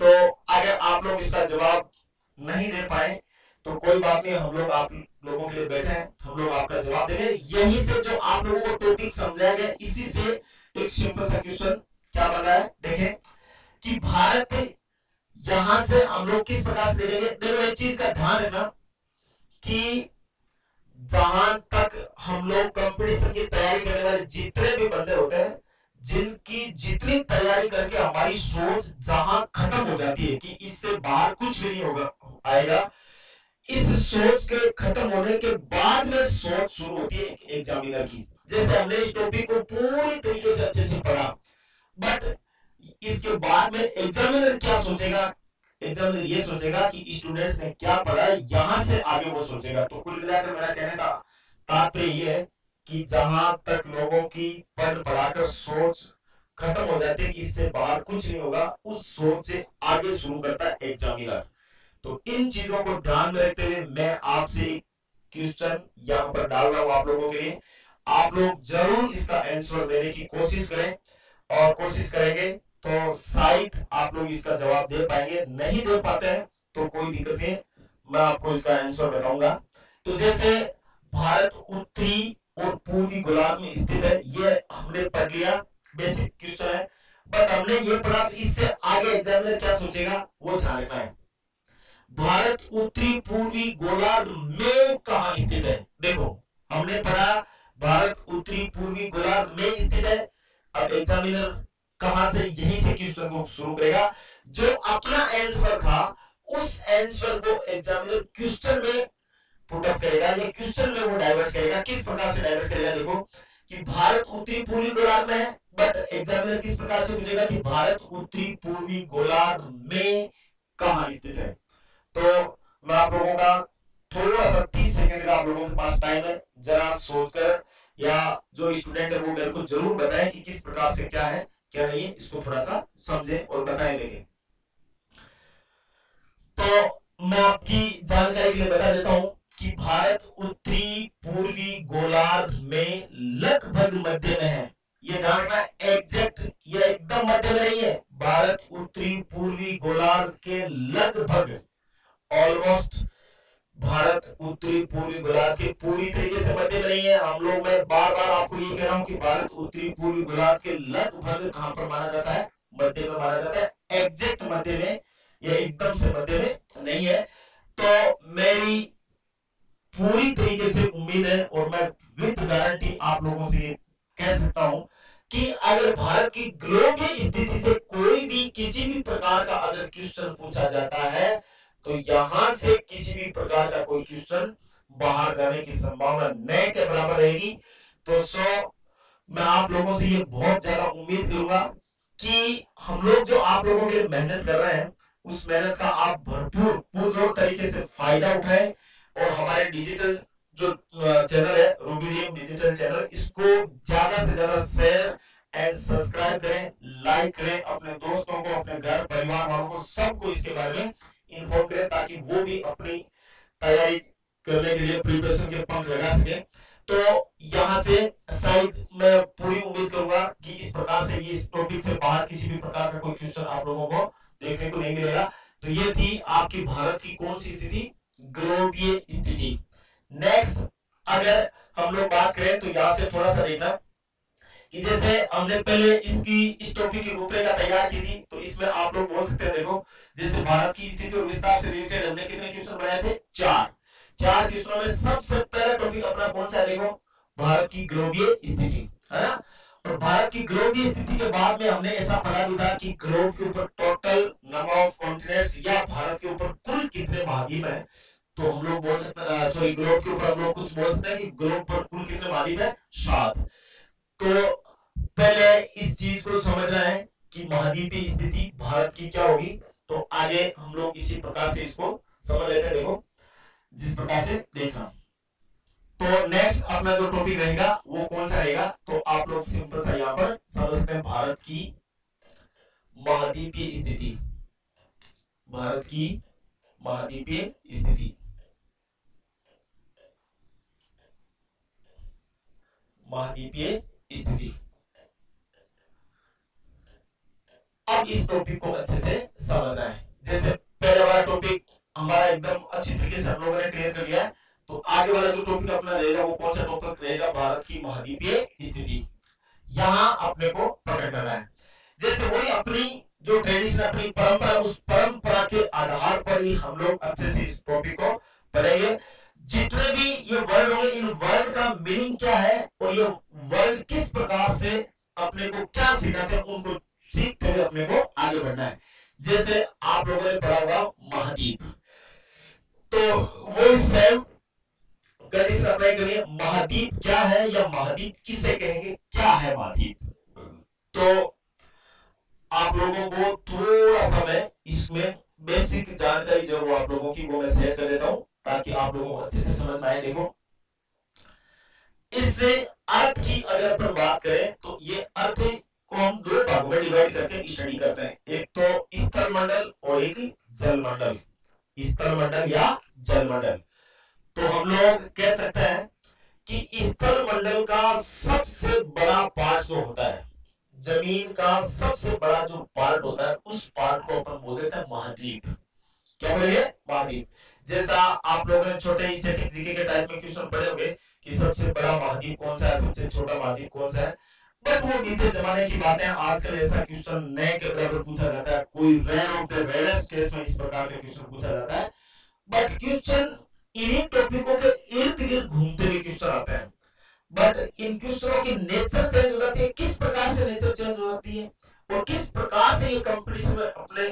तो अगर आप लोग इसका जवाब नहीं दे पाए तो कोई बात नहीं, हम लोग आप लोगों के लिए बैठे हैं, हम लोग आपका जवाब देंगे। यही से जो आप लोगों को टॉपिक समझाया गया, इसी से एक सिंपल सा क्वेश्चन क्या बना है, देखें कि भारत यहां से हम लोग किस प्रकार से देखेंगे। देखो एक चीज का ध्यान रखना कि जहां तक हम लोग कंपटीशन की तैयारी करने वाले जितने भी बंदे होते हैं, जिनकी जितनी तैयारी करके हमारी सोच जहां खत्म हो जाती है कि इससे बाहर कुछ भी नहीं होगा आएगा, इस सोच के खत्म होने के बाद में सोच शुरू होती है एग्जामिनर की। जैसे हमने इस टॉपिक को पूरी तरीके से अच्छे से पढ़ा, बट इसके बाद में एग्जामिनर क्या सोचेगा, एग्जामिनर ये सोचेगा कि स्टूडेंट ने क्या पढ़ा, यहां से आगे वो सोचेगा। तो कुल मिलाकर मेरा कहने का तात्पर्य ये है कि जहां तक लोगों की पढ़ पढ़ाकर सोच खत्म हो जाती है कि इससे बाहर कुछ नहीं होगा, उस सोच से आगे शुरू करता है एग्जामिनर। तो इन चीजों को ध्यान में रखते हुए मैं आपसे क्वेश्चन यहां पर डाल रहा हूं आप लोगों के लिए। आप लोग जरूर इसका आंसर देने की कोशिश करें, और कोशिश करेंगे तो शायद आप लोग इसका जवाब दे पाएंगे। नहीं दे पाते हैं तो कोई दिक्कत नहीं, मैं आपको इसका आंसर बताऊंगा। तो जैसे भारत उत्तरी और पूर्वी गोलार्ध में स्थित है, ये हमने पढ़ लिया, बेसिक क्वेश्चन है, बट हमने ये पढ़ा, तो इससे आगे एग्जामिनर क्या सोचेगा वो ध्यान रखना है। भारत उत्तरी पूर्वी गोलार्ध में कहां स्थित है, देखो हमने पढ़ा भारत उत्तरी पूर्वी गोलार्ध में स्थित है। अब एग्जामिनर कहां से, यहीं से क्वेश्चन को शुरू करेगा। जो अपना आंसर था उस आंसर को एग्जामिनर क्वेश्चन में पुटअप करेगा, या क्वेश्चन में वो डाइवर्ट करेगा। किस प्रकार से डाइवर्ट करेगा, देखो कि भारत उत्तरी पूर्वी गोलार्ध में है, बट एग्जामिनर किस प्रकार से पूछेगा कि भारत उत्तरी पूर्वी गोलार्ध में कहां स्थित है। तो मैं आप लोगों का थोड़ा सा 30 सेकंड का आप लोगों के पास टाइम है, जरा सोचकर या जो स्टूडेंट है वो मेरे को जरूर बताएं कि किस प्रकार से क्या है क्या नहीं है, इसको थोड़ा सा समझें और बताएं देखें। तो मैं आपकी जानकारी के लिए बता देता हूं कि भारत उत्तरी पूर्वी गोलार्ध में लगभग मध्य में है। ये ध्यान रखना, एग्जैक्ट या एकदम मध्य में नहीं है, भारत उत्तरी पूर्वी गोलार्ध के लगभग, ऑलमोस्ट भारत उत्तरी पूर्वी गोलार्ध के पूरी तरीके से मध्य में नहीं है। हम लोग, मैं बार बार आपको ये कह रहा हूं कि भारत उत्तरी पूर्वी गोलार्ध के लगभग कहां पर माना जाता है, मध्य में माना जाता है, एग्जैक्ट मध्य में या एकदम से मध्य में नहीं है। तो मेरी पूरी तरीके से उम्मीद है और मैं विद गारंटी आप लोगों से ये कह सकता हूं कि अगर भारत की ग्लोबल स्थिति से कोई भी किसी भी प्रकार का अगर क्वेश्चन पूछा जाता है तो यहां से किसी भी प्रकार का कोई क्वेश्चन बाहर जाने की संभावना न के बराबर रहेगी। तो मैं आप लोगों से ये बहुत ज्यादा उम्मीद करूंगा कि हम लोग जो आप लोगों के लिए मेहनत कर रहे हैं उस मेहनत का आप भरपूर पुरजोर तरीके से फायदा उठाएं और हमारे डिजिटल जो चैनल है रूबीडियम डिजिटल चैनल, इसको ज्यादा से ज्यादा शेयर एंड सब्सक्राइब करें, लाइक करें, अपने दोस्तों को, अपने घर परिवार वालों को, सबको इसके बारे में इन्फॉर्म करें ताकि वो भी अपनी तैयारी करने के लिए प्रिपरेशन के पंख लगा सके। तो यहां से शायद मैं पूरी उम्मीद करूंगा कि इस प्रकार से इस टॉपिक से बाहर किसी भी प्रकार का कोई क्वेश्चन आप लोगों को देखने को नहीं मिलेगा। तो ये थी आपकी भारत की कौन सी स्थिति, ग्लोबीय स्थिति। नेक्स्ट अगर हम लोग बात करें तो यहां से थोड़ा सा देखना कि जैसे हमने पहले इस टॉपिक की रूपरेखा तैयार की थी, तो इसमें आप लोग बोल सकते हैं, देखो जैसे भारत की स्थिति और विस्तार से रिलेटेड हमने कितने क्वेश्चन बनाए थे, चार क्वेश्चनों में सबसे पहला टॉपिक अपना कौन सा है, देखो भारत की ग्लोबीय स्थिति, है ना। और भारत की ग्लोबीय स्थिति के बाद में हमने ऐसा पढ़ा भी था कि ग्लोब के ऊपर टोटल नंबर ऑफ कॉन्टिनेंट्स या भारत के ऊपर कुल कितने महाद्वीप हैं। तो हम लोग बोल सकते हैं, सॉरी, ग्लोब के ऊपर हम लोग कुछ बोल सकते हैं कि ग्लोब पर कुल कितने महाद्वीप है, 7। तो पहले इस चीज को समझना है कि महाद्वीपीय स्थिति भारत की क्या होगी। तो आगे हम लोग इसी प्रकार से इसको समझ लेते हैं, देखो जिस प्रकार से देखना। तो नेक्स्ट अपना जो टॉपिक रहेगा वो कौन सा रहेगा, तो आप लोग सिंपल सा यहां पर समझ सकते हैं, भारत की महाद्वीपीय स्थिति, भारत की महाद्वीपीय स्थिति, महाद्वीपीय स्थिति। अब इस टॉपिक को अच्छे से समझना है। जैसे पहले वाला टॉपिक हमारा एकदम अच्छी तरीके से हम लोगों ने क्लियर कर लिया है, तो आगे वाला जो टॉपिक अपना रहेगा वो कौन सा टॉपिक रहेगा, भारत की महाद्वीपीय स्थिति। यहां अपने को पकड़ करना है। जैसे वही अपनी जो ट्रेडिशन, अपनी परंपरा, उस परंपरा के आधार पर ही हम लोग अच्छे से इस टॉपिक को पढ़ेंगे। जितने भी ये वर्ड होंगे, इन वर्ड का मीनिंग क्या है और ये वर्ड किस प्रकार से अपने को क्या सिखाते हैं, उनको सीखते हुए अपने को आगे बढ़ना है। जैसे आप लोगों ने पढ़ा होगा महाद्वीप, तो वो सेम कंडीशन अप्लाई करिए। महाद्वीप क्या है या महाद्वीप किसे कहेंगे, क्या है महाद्वीप। तो आप लोगों को थोड़ा सा मैं इसमें बेसिक जानकारी जो वो आप लोगों की वो मैं शेयर कर देता हूं ताकि आप लोगों को अच्छे से समझ में आए। देखो इससे अर्थ की अगर अपन बात करें तो ये अर्थ को हम दो भागों में डिवाइड करके स्टडी करते हैं, एक तो स्थल मंडल और एक जल मंडल, स्थल मंडल या जल मंडल। तो हम लोग कह सकते हैं कि स्थल मंडल का सबसे बड़ा पार्ट जो होता है, जमीन का सबसे बड़ा जो पार्ट होता है, उस पार्ट को अपन बोल देते हैं महाद्वीप। क्या बोलेंगे, महाद्वीप। जैसा आप लोगों ने छोटे स्टैटिक जीके के टाइप में क्वेश्चन पढ़े होंगे कि सबसे बड़ा महाद्वीप कौन सा है, सबसे छोटा महाद्वीप कौन सा है, बट वो बीते जमाने की बातें। आजकल ऐसा क्वेश्चन नए के बराबर पूछा जाता है, कोई rare of the rarest case में इस प्रकार के क्वेश्चन पूछा जाता है, बट क्वेश्चन इन्हीं टॉपिकों के इर्द गिर्द घूमते हुए क्वेश्चन आते हैं। बट इन क्वेश्चनों की नेचर चेंज हो जाती है, किस प्रकार से नेचर चेंज हो जाती है और किस प्रकार से ये कंपटीशन में अपने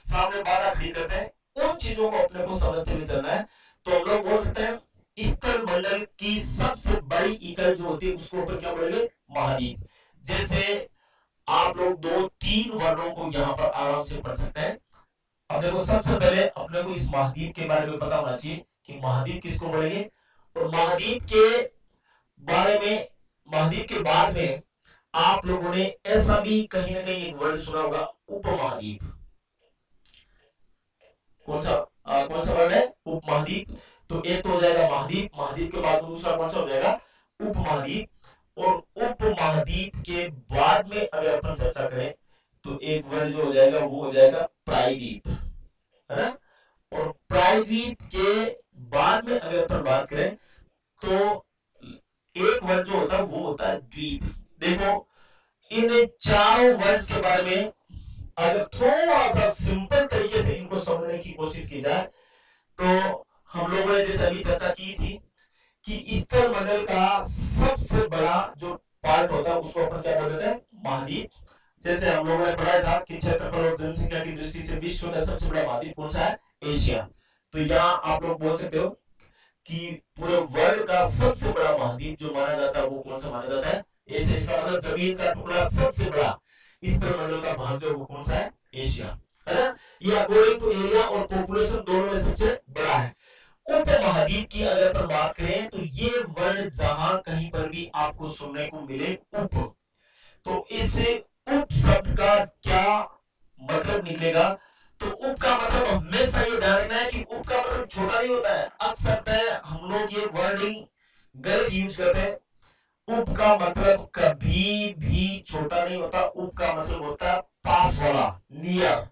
सामने बाधा खड़ी करते हैं, उन चीजों को अपने को समझते हुए चलना है। तो हम लोग बोल सकते हैं स्थल मंडल की सबसे बड़ी इकाई जो होती है उसको ऊपर क्या बोलेंगे, महाद्वीप। जैसे आप लोग 2-3 वर्णों को यहाँ पर आराम से पढ़ सकते हैं। अब देखो सबसे पहले अपने को इस महाद्वीप के बारे में पता होना चाहिए कि महाद्वीप किसको बोलेंगे, और महाद्वीप के बारे में, महाद्वीप के बाद में आप लोगों ने ऐसा भी कहीं ना कहीं एक वर्ड सुना होगा, उपमहाद्वीप। कौन सा वर्ड है, उपमहाद्वीप। तो एक तो हो जाएगा महाद्वीप, महाद्वीप के बाद दूसरा कौन सा हो जाएगा, उपमहाद्वीप। और उपमहाद्वीप के बाद में अगर अपन चर्चा करें तो एक वर्ड जो हो जाएगा वो हो जाएगा प्रायद्वीप, है ना। और प्रायद्वीप के बाद में अगर अपन बात करें तो एक वर्ड जो होता है वो होता है द्वीप। देखो इन चारों वर्ड्स के बारे में अगर थोड़ा सा सिंपल तरीके से इनको समझने की कोशिश की जाए तो हम लोगों ने जैसे अभी चर्चा की थी कि स्थल मंडल का सबसे बड़ा जो पार्ट होता है उसको अपन क्या बोलते हैं, महाद्वीप। जैसे हम लोगों ने पढ़ा था कि क्षेत्रफल और जनसंख्या की दृष्टि से विश्व का सबसे बड़ा महाद्वीप कौन सा है, एशिया। तो यहाँ आप लोग बोल सकते हो कि पूरे वर्ल्ड का सबसे बड़ा महाद्वीप जो माना जाता है वो कौन सा माना जाता है, एशिया। इसका मतलब जमीन का टुकड़ा सबसे बड़ा स्थल मंडल का भाग जो वो कौन सा है, एशिया, है ना। ये अकॉर्डिंग टू एरिया और पॉपुलेशन दोनों में सबसे बड़ा है। उपमहाद्वीप की अगर अपन बात करें तो ये वर्ड जहां कहीं पर भी आपको सुनने को मिले उप, तो इस उप शब्द का क्या मतलब निकलेगा, तो उप का मतलब हमेशा ये ध्यान रखना है कि उप का मतलब छोटा नहीं होता है। अक्सर हम लोग ये वर्डिंग गलत यूज करते हैं। उप का मतलब कभी भी छोटा नहीं होता, उप का मतलब होता है पास वाला, नियर।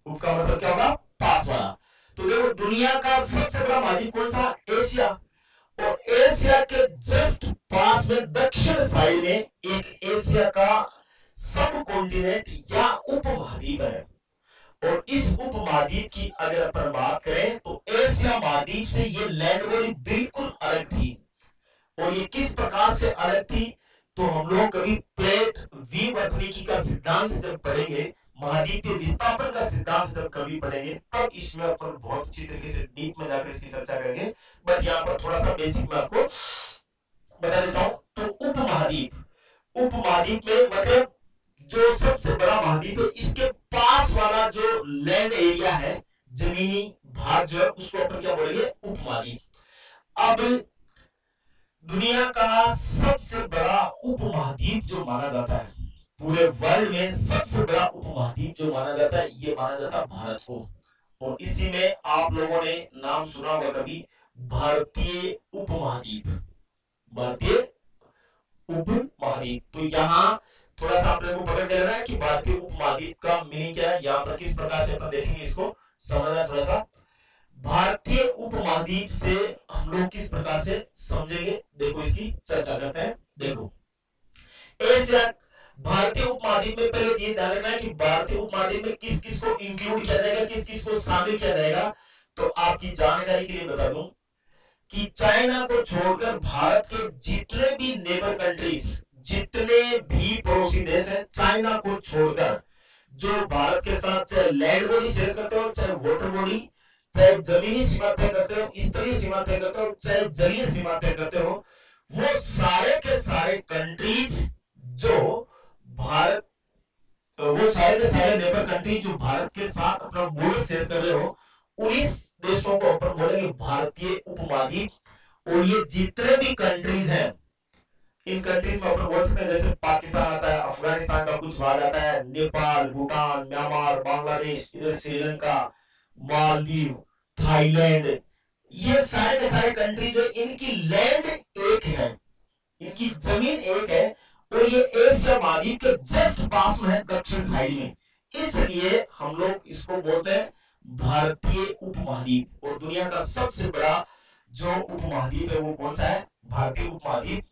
उप का मतलब क्या होगा, पास वाला। तो देखो दुनिया का सबसे बड़ा महाद्वीप कौन सा, एशिया। और एशिया के जस्ट पास में दक्षिण साइड में एक एशिया का सब कॉन्टिनेंट या उपमहाद्वीप है। और इस उपमहाद्वीप की अगर अपन बात करें तो एशिया महाद्वीप से ये लैंड बॉडी बिल्कुल अलग थी। और ये किस प्रकार से अलग थी, तो हम लोग कभी प्लेट विवर्तनिकी का सिद्धांत जब पढ़ेंगे, महाद्वीपीय विस्थापन का सिद्धांत जब कभी पढ़ेंगे, तब इसमें अपन बहुत अच्छी तरीके से डीप में जाकर इसकी चर्चा करेंगे। बट यहाँ पर थोड़ा सा बेसिक मैं आपको बता देता हूं। तो उपमहाद्वीप, उपमहाद्वीप में मतलब जो सबसे बड़ा महाद्वीप है, इसके पास वाला जो लैंड एरिया है, जमीनी भाग जो है, उसको अपन क्या बोलेंगे, उपमहाद्वीप। अब दुनिया का सबसे बड़ा उपमहाद्वीप जो माना जाता है, पूरे वर्ल्ड में सबसे बड़ा उपमहाद्वीप जो माना जाता है, ये माना जाता है भारत को। और इसी में आप लोगों ने नाम सुना होगा कभी, भारतीय उपमहाद्वीप, भारतीय उपमहाद्वीप। तो यहाँ थोड़ा सा अपने को पकड़ के लेना है कि भारतीय उपमहाद्वीप का मीनिंग क्या है। यहाँ पर किस प्रकार से अपन देखेंगे, इसको समझना थोड़ा सा। भारतीय उपमहाद्वीप से हम लोग किस प्रकार से समझेंगे, देखो इसकी चर्चा करते हैं। देखो एशिया, भारतीय उपमहाद्वीप में पहले ये ध्यान रखना है कि भारतीय उपमहाद्वीप में किस किस को इंक्लूड किया जाएगा, किस किस को शामिल किया जाएगा। तो आपकी जानकारी के लिए बता दूं कि चाइना को छोड़कर भारत के जितने भी नेबर कंट्रीज, जितने भी पड़ोसी देश हैं, चाइना को छोड़कर, जो भारत के साथ चाहे लैंड बॉडी शेयर करते हो, चाहे वाटर बॉडी, चाहे जमीनी सीमा तय करते हो, स्तरीय सीमा तय करते हो, चाहे जलीय सीमा तय करते हो, वो सारे के सारे कंट्रीज जो भारत, वो सारे के सारे नेबर कंट्री जो भारत के साथ अपना बॉर्डर शेयर कर रहे हो, उन्हीं देशों को अपन बोलेंगे भारतीय उपमहाद्वीप। और ये जितने भी कंट्रीज हैं, इन कंट्रीज में अपन बोल सकते हैं, जैसे पाकिस्तान आता है, अफगानिस्तान का कुछ भाग आता है, नेपाल, भूटान, म्यांमार, बांग्लादेश, इधर श्रीलंका, मालदीव, थाईलैंड, ये सारे के सारे कंट्री जो इनकी लैंड एक है, इनकी जमीन एक है, और ये एशिया महाद्वीप के जस्ट पास में है, दक्षिण साइड में। इसलिए हम लोग इसको बोलते हैं भारतीय उपमहाद्वीप। और दुनिया का सबसे बड़ा जो उपमहाद्वीप है वो कौन सा है, भारतीय उपमहाद्वीप।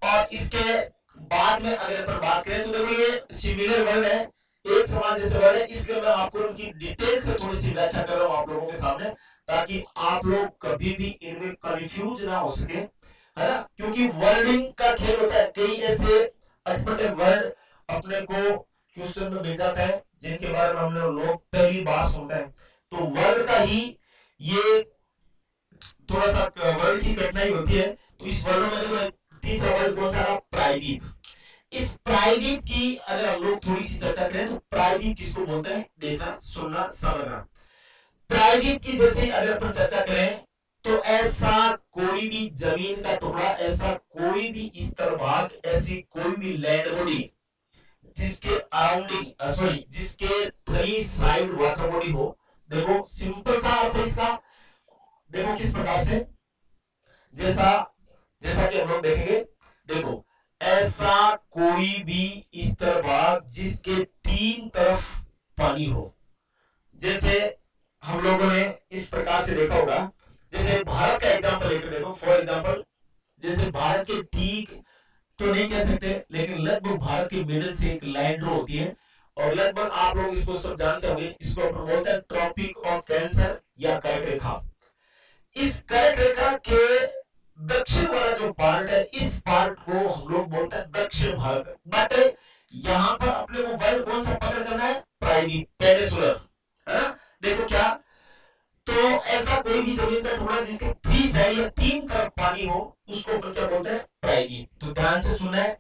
और इसके बाद में अगर अपन बात करें तो देखो ये सिमिलर वर्ड है, एक समान जैसे वर्ड है, इसलिए मैं आपको उनकी डिटेल से थोड़ी सी व्याख्या कर रहा हूं आप लोगों के सामने, ताकि आप लोग कभी भी इनमें कंफ्यूज ना हो सके, है ना। क्योंकि वर्डिंग का खेल होता है, कई ऐसे अटपटे वर्ड अपने को क्वेश्चन में मिल जाता है जिनके बारे में हमने लोग पहली बार सुनते हैं। तो वर्ड का ही ये थोड़ा सा वर्ड की कठिनाई होती है। तो इस वर्ड में देखो तीसरा वर्ड कौन सा है, प्रायद्वीप। इस प्रायद्वीप की अगर हम लोग थोड़ी सी चर्चा करें तो प्रायद्वीप किसको बोलते हैं, देखना, सुनना, समझना। प्रायद्वीप की जैसे अगर अपन चर्चा करें तो ऐसा कोई भी जमीन का टुकड़ा, ऐसा कोई भी स्थल भाग, ऐसी कोई भी लैंड बॉडी जिसके अराउंडिंग सॉरी जिसके 3 साइड वाटर बॉडी हो। देखो सिंपल सा अर्थ है इसका, देखो किस प्रकार से, जैसा जैसा कि हम लोग देखेंगे। देखो ऐसा कोई भी स्थल भाग जिसके 3 तरफ पानी हो। जैसे हम लोगों ने इस प्रकार से देखा होगा, जैसे भारत का एग्जांपल लेकर देखो, फॉर एग्जांपल जैसे भारत के ठीक तो नहीं कह सकते, लेकिन लगभग भारत के मिडिल से एक लाइन ड्रॉ होती है, और लगभग आप लोग इसको सब जानते होंगे, इसको अपन बोलते हैं ट्रॉपिक ऑफ कैंसर या कर्क रेखा। इस कर्क रेखा के दक्षिण वाला जो पार्ट है, इस पार्ट को हम लोग बोलते हैं दक्षिण भारत। बट यहां पर अपने को वर्ल्ड कौन सा पकड़ करना है, प्रायद्वीप, पेनिसुलर, है ना। देखो क्या, तो ऐसा कोई भी जमीन का टुकड़ा जिसके 3 साइड या 3 तरफ पानी हो, उसको अपन क्या बोलते हैं, प्रायद्वीप। तो ध्यान से सुनना है।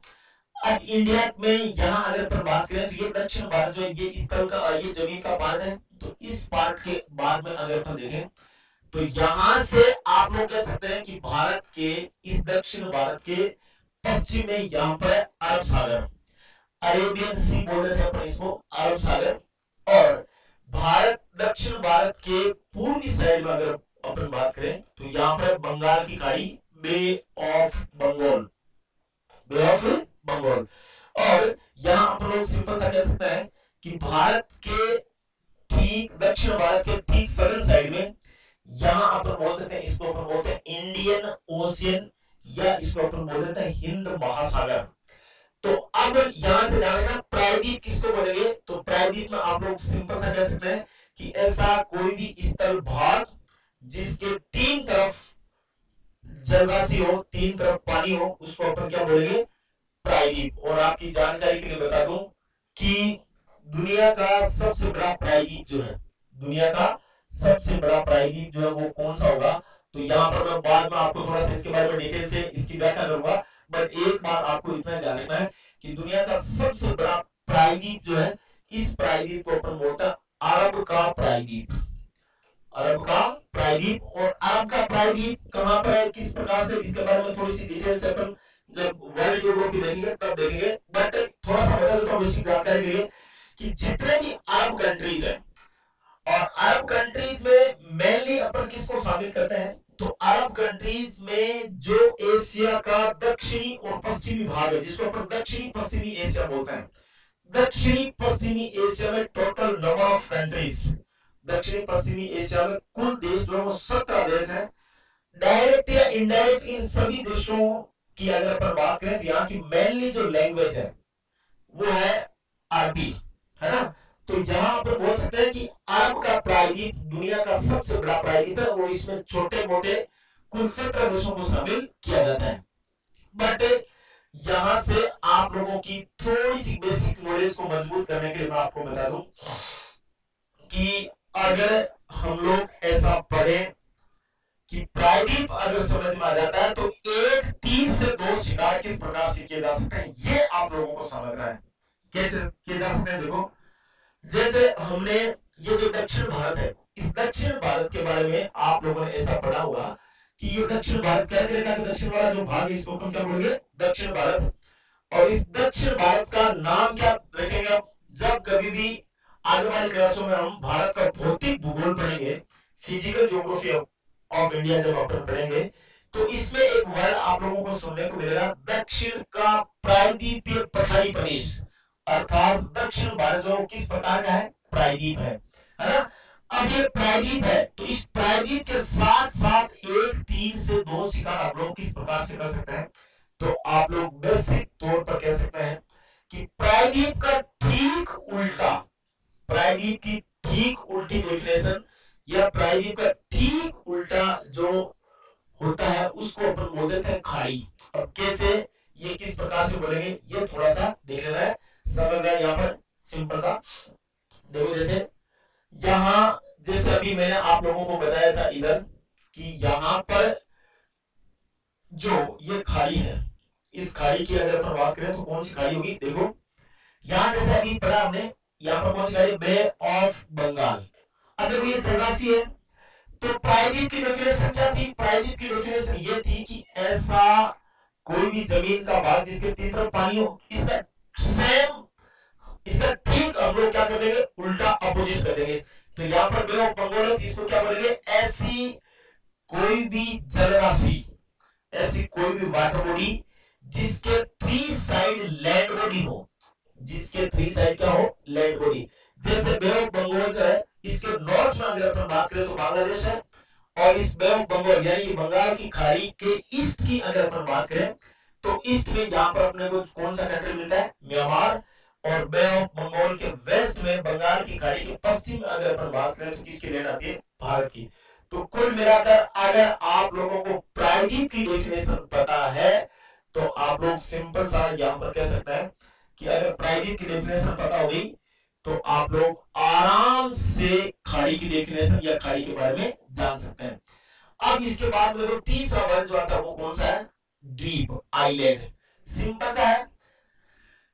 अब इंडिया में यहां अगर अपन बात करें तो ये दक्षिण भारत जो है, ये स्थल का, ये जमीन का पार्ट है। तो इस पार्ट के बाद में अगर अपन देखें तो यहां से आप लोग कह सकते हैं कि भारत के इस दक्षिण भारत के पश्चिम में यहां पर अरब सागर, अरेबियन सी बोल देते हैं अपन इसको, अरब सागर। और भारत, दक्षिण भारत के पूर्वी साइड में अगर अपन बात करें तो यहां पर बंगाल की खाड़ी, bay of Bengal, bay of Bengal. और यहां अपन लोग सिंपल सा कह सकते हैं कि भारत के ठीक, दक्षिण भारत के ठीक सदर्न साइड में यहां अपन बोल सकते हैं, इसको अपन बोलते हैं इंडियन ओशियन, या इसको अपन बोल देते हैं हिंद महासागर। तो अब यहां से ध्यान रखना, प्रायद्वीप किसको बोलेंगे, तो प्रायद्वीप में आप लोग सिंपल सा कह सकते हैं कि ऐसा कोई भी स्थल भाग जिसके 3 तरफ जलराशि हो, 3 तरफ पानी हो, उसको अपन क्या बोलेंगे, प्रायद्वीप। और आपकी जानकारी के लिए बता दूं कि दुनिया का सबसे बड़ा प्रायद्वीप जो है, दुनिया का सबसे बड़ा प्रायद्वीप जो है वो कौन सा होगा, तो यहां पर मैं बाद में आपको थोड़ा सा इसके बारे में डिटेल से इसकी व्याख्या करूंगा। बट एक बार आपको इतना ध्यान रखना है कि दुनिया का सबसे बड़ा प्रायद्वीप जो है, इस प्रायद्वीप को अपन बोलते हैं अरब का प्रायद्वीप, अरब का प्रायद्वीप। और अरब का प्रायद्वीप कहां पर है, किस प्रकार से, इसके बारे में थोड़ी सी डिटेल से अपन जब वर्ल्ड ज्योग्राफी देखेंगे तब देखेंगे। बट थोड़ा सा बता देता हूं बेसिक जानकारी के लिए कि जितने भी अरब कंट्रीज हैं, और अरब कंट्रीज में मेनली अपन किसको शामिल करते हैं, तो अरब कंट्रीज में जो एशिया का दक्षिणी और पश्चिमी भाग है, जिसको अपन दक्षिणी पश्चिमी एशिया बोलते हैं। दक्षिणी पश्चिमी एशिया में टोटल नंबर ऑफ कंट्रीज, दक्षिणी पश्चिमी एशिया में कुल देश जो है वो 17 देश हैं। डायरेक्ट या इनडायरेक्ट इन सभी देशों की अगर अपन बात करें तो यहाँ की मेनली जो लैंग्वेज है वो है अरबी, है ना। तो यहां पर बोल सकते हैं कि अरब का प्रायद्वीप दुनिया का सबसे बड़ा प्रायद्वीप है, वो इसमें छोटे मोटे कुल 17 देशों को शामिल किया जाता है। बट यहां से आप लोगों की थोड़ी सी बेसिक नॉलेज को मजबूत करने के लिए मैं आपको बता दूं कि अगर हम लोग ऐसा पढ़े कि प्रायद्वीप अगर समझ में आ जाता है तो एक तीर से 2 शिकार किस प्रकार से किए जा सकते हैं, ये आप लोगों को समझना है। कैसे किए जा सकते हैं, देखो जैसे हमने ये जो दक्षिण भारत है, इस दक्षिण भारत के बारे में आप लोगों ने ऐसा पढ़ा होगा कि ये दक्षिण भारत कर्क रेखा का दक्षिण वाला जो भाग है, इसको हम क्या बोलेंगे, दक्षिण भारत। और इस दक्षिण भारत का नाम क्या रखेंगे आप, जब कभी भी आगे वाली क्लासों में हम भारत का भौतिक भूगोल पढ़ेंगे, फिजिकल ज्योग्राफी ऑफ इंडिया जब अपन पढ़ेंगे, तो इसमें एक वर्ड आप लोगों को सुनने को मिलेगा, दक्षिण का प्रायद्वीपीय पठारी प्रदेश, अर्थात दक्षिण भारत जो किस प्रकार का है, प्रायद्वीप है ना। अब ये प्रायद्वीप है, तो इस प्रायद्वीप के साथ साथ एक तीर से 2 शिकार आप लोग किस प्रकार से कर सकते हैं, तो आप लोग बेसिक तौर पर कह सकते हैं कि प्रायद्वीप का ठीक उल्टा, प्रायद्वीप की ठीक उल्टी डेफिनेशन या प्रायद्वीप का ठीक उल्टा जो होता है उसको अपन बोल देते हैं खाड़ी। अब कैसे, ये किस प्रकार से बोलेंगे, ये थोड़ा सा देख लेना है, समझ में। यहाँ पर सिंपल सा देखो, जैसे अभी मैंने आप लोगों को बताया था इधर कि यहां पर जो ये खाड़ी है, इस खाड़ी की अगर अपन बात करें तो कौन सी खाड़ी होगी, देखो यहां जैसे अभी पढ़ा हमने, यहां पर कौन सी खाड़ी, बे ऑफ बंगाल। अगर ये जलराशि है तो प्रायद्वीप की डेफिनेशन क्या थी? प्रायद्वीप की डेफिनेशन ये थी कि ऐसा कोई भी जमीन का भाग जिसके तीन तरफ पानी हो, इसका सेम, इसका ठीक हम लोग क्या कर देंगे, उल्टा अपोजिट कर देंगे। तो यहां पर बे ऑफ बंगाल है, इसको क्या बोलेंगे, ऐसी कोई भी जलराशि, ऐसी कोई भी वाटर बॉडी जिसके थ्री साइड लैंड बॉडी हो, जिसके थ्री साइड क्या हो, लैंड बॉडी। जैसे बे ऑफ बंगाल जो है, इसके नॉर्थ में अगर अपन बात करें तो बांग्लादेश है, और इस बे ऑफ बंगाल यानी बंगाल की खाड़ी के ईस्ट की अगर अपन बात करें तो ईस्ट में यहां पर अपने को कौन सा कंट्री मिलता है, म्यांमार। और बे ऑफ बंगाल के वेस्ट में बंगाल की खाड़ी के पश्चिम में अगर अपन बात करें तो किसकी लैंड आती है, भारत की। तो कुल मिलाकर अगर आप लोगों को प्रायद्वीप की डेफिनेशन पता है तो आप लोग सिंपल सा यहां पर कह सकते हैं कि अगर प्रायद्वीप की डेफिनेशन पता हो गई तो आप लोग आराम से खाड़ी की डेफिनेशन या खाड़ी के बारे में जान सकते हैं। अब इसके बाद में तो तीसरा वर्ड जो आता है वो कौन सा है, द्वीप, आइलैंड। सिंपल सा है,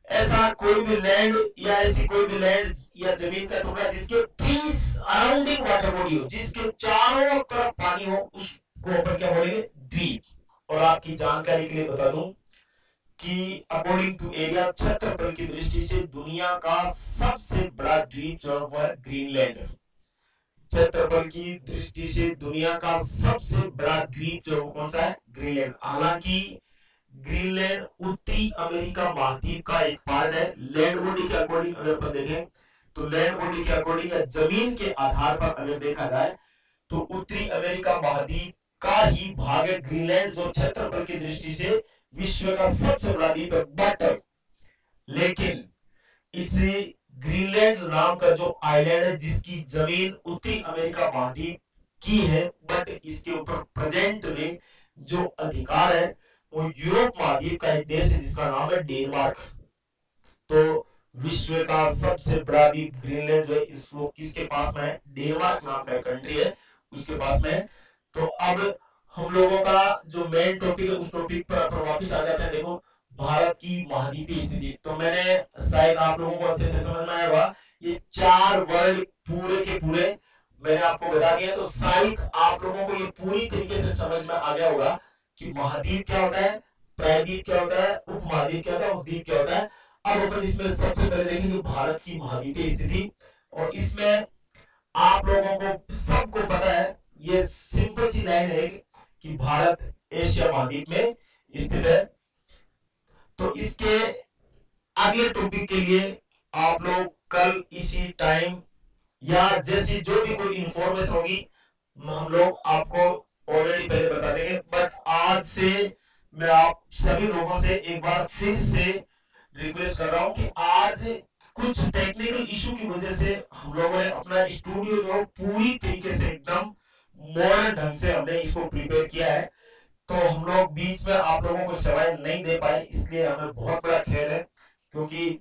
ऐसा कोई भी लैंड या ऐसी कोई भी लैंड या जमीन का टुकड़ा जिसके थ्री अराउंडिंग वाटर बॉडी हो, जिसके चारों तरफ पानी हो, उसको अपन क्या बोलेंगे, द्वीप। और आपकी जानकारी के लिए बता दूं कि अकॉर्डिंग टू एरिया, क्षेत्रफल की दृष्टि से दुनिया का सबसे बड़ा द्वीप जो है ग्रीनलैंड। क्षेत्रफल की दृष्टि से दुनिया का सबसे बड़ा द्वीप जो कौन सा है, ग्रीनलैंड। हालांकि ग्रीनलैंड उत्तरी अमेरिका महाद्वीप का एक पार्ट है। लैंड बॉडी के अकॉर्डिंग अगर अपन देखें तो लैंड बॉडी के अकॉर्डिंग या जमीन के आधार पर अगर देखा जाए तो उत्तरी अमेरिका महाद्वीप का ही भाग है ग्रीनलैंड, जो क्षेत्रफल की दृष्टि से विश्व का सबसे बड़ा द्वीप है। बट लेकिन इसे ग्रीनलैंड नाम का जो आइलैंड है जिसकी जमीन उत्तरी अमेरिका महाद्वीप की है, बट इसके ऊपर प्रेजेंट में जो अधिकार है वो यूरोप महाद्वीप का एक देश है जिसका नाम है डेनमार्क। तो विश्व का सबसे बड़ा द्वीप ग्रीनलैंड जो है इसको किसके पास में है, डेनमार्क नाम का एक कंट्री है उसके पास में है। तो अब हम लोगों का जो मेन टॉपिक है उस टॉपिक पर वापस आ जाते हैं। देखो, भारत की महाद्वीपीय स्थिति, तो मैंने शायद आप लोगों को अच्छे से समझ में आया होगा, ये चार वर्ड पूरे के पूरे मैंने आपको बता दिया, तो शायद आप लोगों को ये पूरी तरीके से समझ में आ गया होगा कि महाद्वीप क्या होता है, प्रायद्वीप क्या होता है, उपमहाद्वीप क्या होता है, द्वीप क्या होता है। अब अपन इसमें सबसे पहले देखेंगे भारत की महाद्वीपीय स्थिति, और इसमें आप लोगों को सबको पता है, ये सिंपल सी लाइन है कि भारत एशिया महाद्वीप में स्थित है। तो इसके अगले टॉपिक के लिए आप लोग कल इसी टाइम या जैसी जो भी कोई इंफॉर्मेशन होगी हम लोग आपको ऑलरेडी पहले बता देंगे। बट आज से मैं आप सभी लोगों से एक बार फिर से रिक्वेस्ट कर रहा हूं कि आज कुछ टेक्निकल इशू की वजह से हम लोगों ने अपना स्टूडियो जो पूरी तरीके से एकदम मॉडर्न ढंग से हमने इसको प्रिपेयर किया है, तो हम लोग बीच में आप लोगों को सेवाएं नहीं दे पाए, इसलिए हमें बहुत बड़ा खेद है। क्योंकि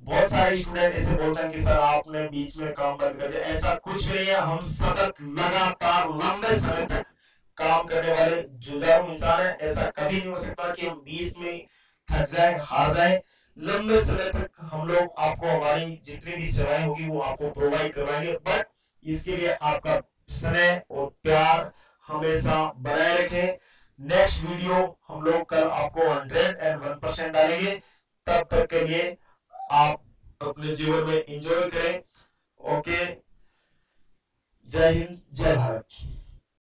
बहुत सारे स्टूडेंट ऐसे बोलते हैं कि सर आपने बीच में काम बंद कर दिया, ऐसा कुछ भी नहीं है। हम सतत लगातार लंबे समय तक काम करने वाले जुझारू इंसान है। ऐसा कभी नहीं हो सकता कि हम बीच में थक जाए, हार जाए। लंबे समय तक हम लोग आपको हमारी जितनी भी सेवाएं होगी वो आपको प्रोवाइड करवाएंगे, बट इसके लिए आपका स्नेह और प्यार हमेशा बनाए रखें। नेक्स्ट वीडियो हम लोग कल आपको 101% डालेंगे। तब तक के लिए आप अपने जीवन में एंजॉय करें। ओके, जय हिंद, जय भारत।